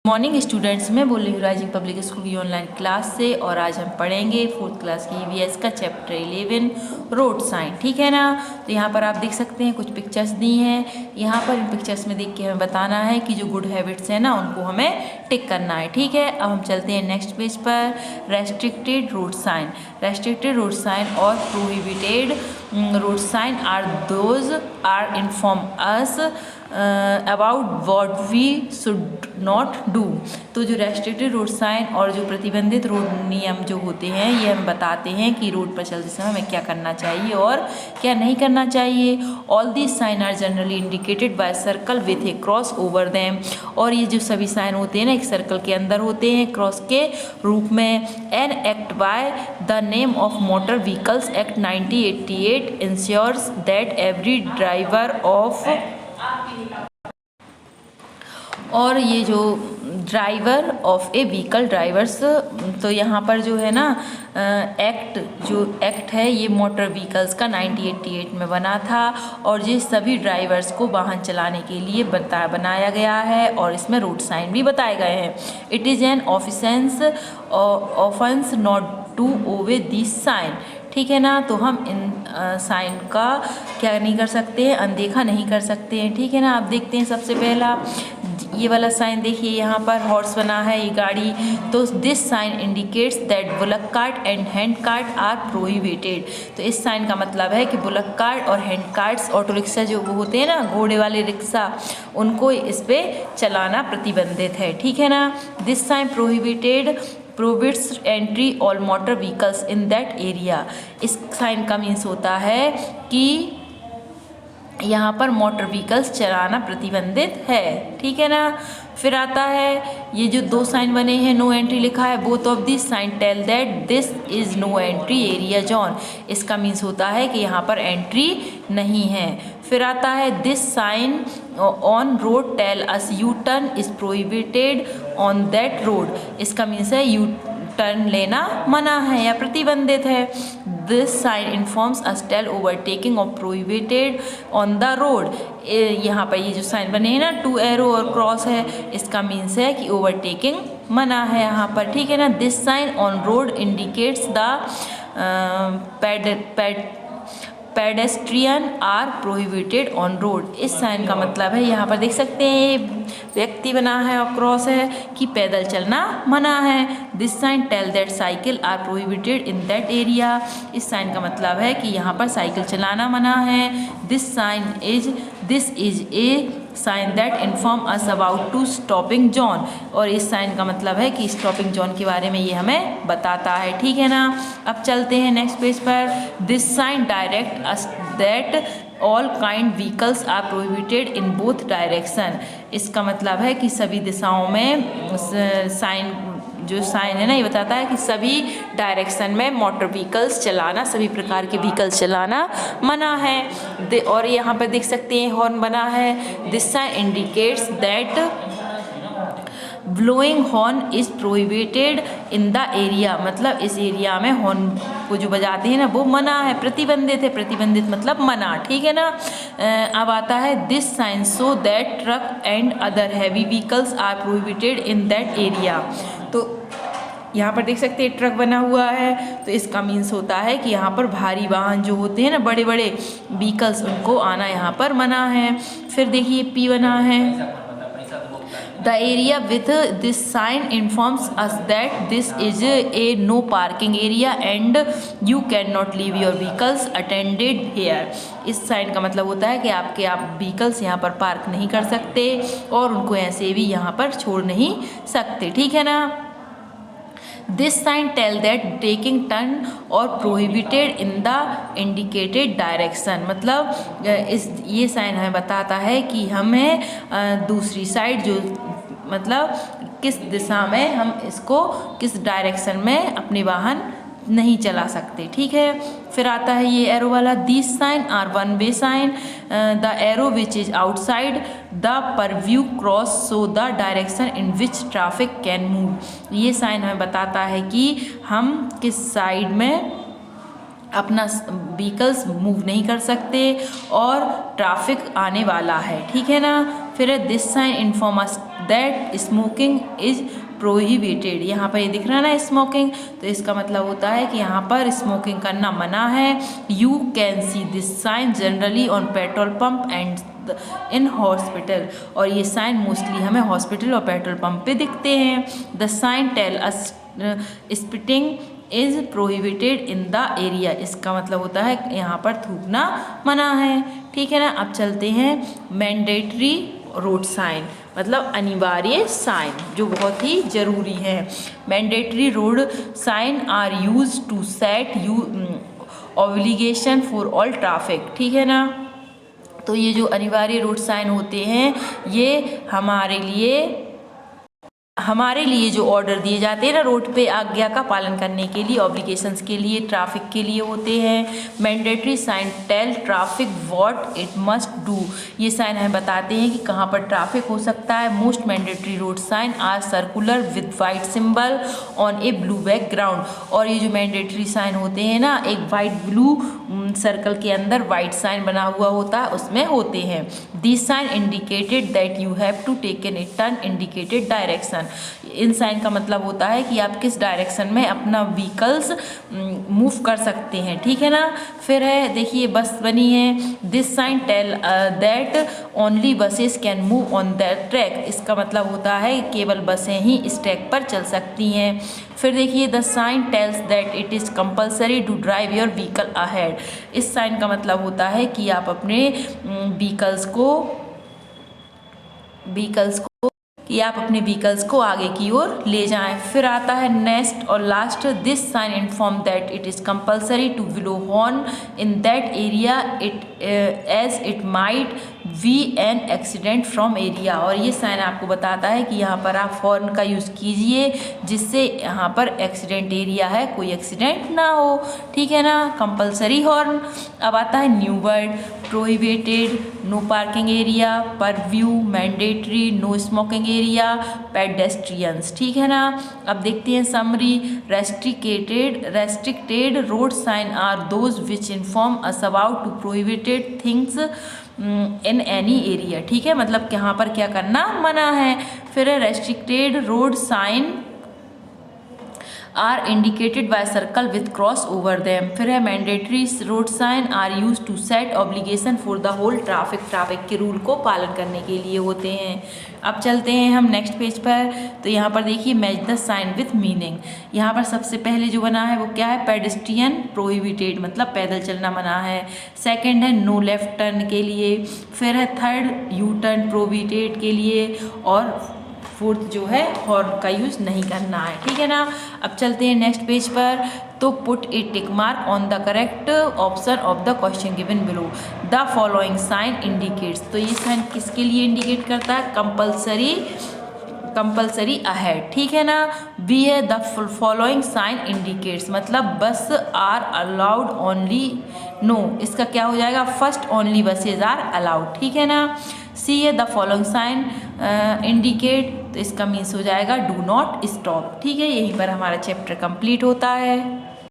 Morning students, मैं बोल रही हूँ राइजिंग पब्लिक स्कूल की ऑनलाइन क्लास से। और आज हम पढ़ेंगे 4th क्लास की ईवीएस का चैप्टर 11 रोड साइन। ठीक है ना। तो यहाँ पर आप देख सकते हैं कुछ पिक्चर्स दी हैं। यहाँ पर इन पिक्चर्स में देख के हमें बताना है कि जो गुड हैबिट्स हैं ना उनको हमें टिक करना है। ठीक है। अब हम चलते हैं नेक्स्ट पेज पर। Restricted road sign. Restricted road sign और prohibited road sign are those are inform us about what we should not do. तो जो रेस्ट्रिक्टेड रोड साइन और जो प्रतिबंधित रोड नियम जो होते हैं ये हम बताते हैं कि रोड पर चलते समय हमें क्या करना चाहिए और क्या नहीं करना चाहिए। All these sign are generally indicated by circle with a cross over them. और ये जो सभी साइन होते हैं ना एक सर्कल के अंदर होते हैं क्रॉस के रूप में। An act by the name of motor vehicles act 1988 insures that every driver of. और ये जो driver of a vehicle drivers, तो यहाँ पर जो है ना एक्ट है ये मोटर व्हीकल्स का 1988 में बना था और ये सभी ड्राइवर्स को वाहन चलाने के लिए बनाया गया है और इसमें रोड साइन भी बताए गए हैं। It is an offence not to obey this sign. ठीक है ना। तो हम इन साइन का क्या नहीं कर सकते हैं, अनदेखा नहीं कर सकते हैं। ठीक है ना। आप देखते हैं सबसे पहला ये वाला साइन देखिए, यहाँ पर हॉर्स बना है ये गाड़ी। तो this sign indicates that bullock cart and hand cart are prohibited. तो इस साइन का मतलब है कि बुलक कार्ट और हैंड कार्ट्स ऑटो रिक्शा जो वो होते हैं ना घोड़े वाले रिक्शा, उनको इस पर चलाना प्रतिबंधित है। ठीक है ना। This sign prohibited prohibits entry all motor vehicles in that area. इस साइन का मीन्स होता है कि यहाँ पर मोटर व्हीकल्स चलाना प्रतिबंधित है। ठीक है ना। फिर आता है ये जो दो साइन बने हैं, नो एंट्री लिखा है। Both of this sign tell that this is no entry area zone. इसका मीन्स होता है कि यहाँ पर एंट्री नहीं है। फिर आता है this sign on road tell us U turn is prohibited on that road. इसका मीन्स है यू टर्न लेना मना है या प्रतिबंधित है। This sign informs us tell overtaking of prohibited on the road. यहाँ पर ये जो साइन बने हैं ना 2 एरो और क्रॉस है, इसका मीन्स है कि ओवरटेकिंग मना है यहाँ पर। ठीक है ना। This sign on road indicates the pedestrian are prohibited on road. इस साइन का मतलब है यहाँ पर देख सकते हैं ये व्यक्ति बना है और क्रॉस है कि पैदल चलना मना है। This sign tell that cycle are prohibited in that area. इस साइन का मतलब है कि यहाँ पर साइकिल चलाना मना है। This is a sign that inform us about to stopping zone. और इस साइन का मतलब है कि स्टॉपिंग जोन के बारे में ये हमें बताता है। ठीक है ना। अब चलते हैं नेक्स्ट पेज पर। This sign direct us that all kind vehicles are prohibited in both direction. इसका मतलब है कि सभी दिशाओं में साइन है ना ये बताता है कि सभी डायरेक्शन में मोटर व्हीकल्स चलाना, सभी प्रकार के व्हीकल्स चलाना मना है। और यहाँ पर देख सकते हैं हॉर्न बना है। This sign indicates that blowing horn is prohibited in the area. मतलब इस एरिया में हॉर्न को जो बजाते हैं ना वो मना है, प्रतिबंधित है। प्रतिबंधित मतलब मना। ठीक है ना। अब आता है this sign so that truck and other heavy vehicles are prohibited in that area. तो यहाँ पर देख सकते हैं ट्रक बना हुआ है, तो इसका मीन्स होता है कि यहाँ पर भारी वाहन जो होते हैं ना बड़े बड़े व्हीकल्स उनको आना यहाँ पर मना है। फिर देखिए पी बना है। The area with this sign informs us that this is a no parking area and you cannot leave your vehicles attended here. इस साइन का मतलब होता है कि आप व्हीकल्स यहाँ पर पार्क नहीं कर सकते और उनको ऐसे भी यहाँ पर छोड़ नहीं सकते। ठीक है ना। This sign tell that taking turn और prohibited in the indicated direction. मतलब ये साइन हमें बताता है कि हमें दूसरी साइड जो मतलब किस दिशा में हम इसको किस डायरेक्शन में अपने वाहन नहीं चला सकते। ठीक है। फिर आता है ये एरो वाला। This sign are one way sign. The arrow which is outside the purview cross so the direction in which traffic can move. ये साइन हमें बताता है कि हम किस साइड में अपना व्हीकल्स मूव नहीं कर सकते और ट्रैफिक आने वाला है। ठीक है ना। फिर है this sign inform us that smoking is prohibited. यहाँ पर ये दिख रहा है ना स्मोकिंग, तो इसका मतलब होता है कि यहाँ पर स्मोकिंग करना मना है। You can see this sign generally on petrol pump and in hospital, और ये साइन मोस्टली हमें हॉस्पिटल और पेट्रोल पंप पे दिखते हैं। The sign tell us spitting is prohibited in the area, इसका मतलब होता है यहाँ पर थूकना मना है। ठीक है ना। अब चलते हैं मैंडेटरी रोड साइन, मतलब अनिवार्य साइन जो बहुत ही ज़रूरी है। Mandatory road sign are use to set you obligation for all traffic. ठीक है ना। तो ये जो अनिवार्य रोड साइन होते हैं ये हमारे लिए जो ऑर्डर दिए जाते हैं ना रोड पे आज्ञा का पालन करने के लिए, ऑब्लिगेशंस के लिए, ट्रैफिक के लिए होते हैं। Mandatory sign tell traffic what it must do, ये साइन हमें बताते हैं कि कहाँ पर ट्रैफिक हो सकता है। Most mandatory road sign are circular with white symbol on a blue background, और ये जो मैंडेटरी साइन होते हैं ना एक वाइट ब्लू सर्कल के अंदर वाइट साइन बना हुआ होता है उसमें होते हैं। This sign indicated that you have to take an turn indicated direction, इन साइन का मतलब होता है कि आप किस डायरेक्शन में अपना व्हीकल्स मूव कर सकते हैं। ठीक है ना। फिर है देखिए बस बनी है। This sign tell that only buses can move on that track, इसका मतलब होता है केवल बसें ही इस ट्रैक पर चल सकती हैं। फिर देखिए the sign tells that it is compulsory to drive your vehicle ahead, इस साइन का मतलब होता है कि आप अपने व्हीकल्स को आगे की ओर ले जाएं। फिर आता है नेक्स्ट और last, this sign inform that it is compulsory to blow horn in that area as it might be an accident from area, और ये साइन आपको बताता है कि यहाँ पर आप हॉर्न का यूज़ कीजिए जिससे यहाँ पर एक्सीडेंट एरिया है कोई एक्सीडेंट ना हो। ठीक है ना। Compulsory horn. अब आता है new word, prohibited, no parking area, purview, mandatory, no smoking area, pedestrians. ठीक है ना। अब देखते हैं summary. Restricted road sign are those which inform us about to prohibited things in any area. ठीक है, मतलब कि यहाँ पर क्या करना मना है। फिर restricted road sign are indicated by circle with cross over them. फिर है mandatory road sign are use to set obligation for the whole traffic के रूल को पालन करने के लिए होते हैं। अब चलते हैं हम नेक्स्ट पेज पर। तो यहाँ पर देखिए match the sign with meaning. यहाँ पर सबसे पहले जो बना है वो क्या है, पेडेस्ट्रियन प्रोहिबिटेड मतलब पैदल चलना मना है। सेकंड है नो लेफ्ट टर्न के लिए। फिर है थर्ड यू टर्न प्रोहिबिटेड के लिए, और फोर्थ जो है हॉर्न का यूज़ नहीं करना है। ठीक है ना। अब चलते हैं नेक्स्ट पेज पर। तो put a tick mark on the correct option of the question given below. The following sign indicates, तो ये साइन किसके लिए इंडिकेट करता है, कंपल्सरी अहेड। ठीक है ना। बी है द फॉलोइंग साइन इंडिकेट्स मतलब बस आर अलाउड ओनली नो, इसका क्या हो जाएगा, first only buses are allowed. ठीक है ना। सी है द फॉलोइंग साइन इंडिकेट, तो इसका मीन्स हो जाएगा डू नॉट स्टॉप। ठीक है, यहीं पर हमारा चैप्टर कंप्लीट होता है।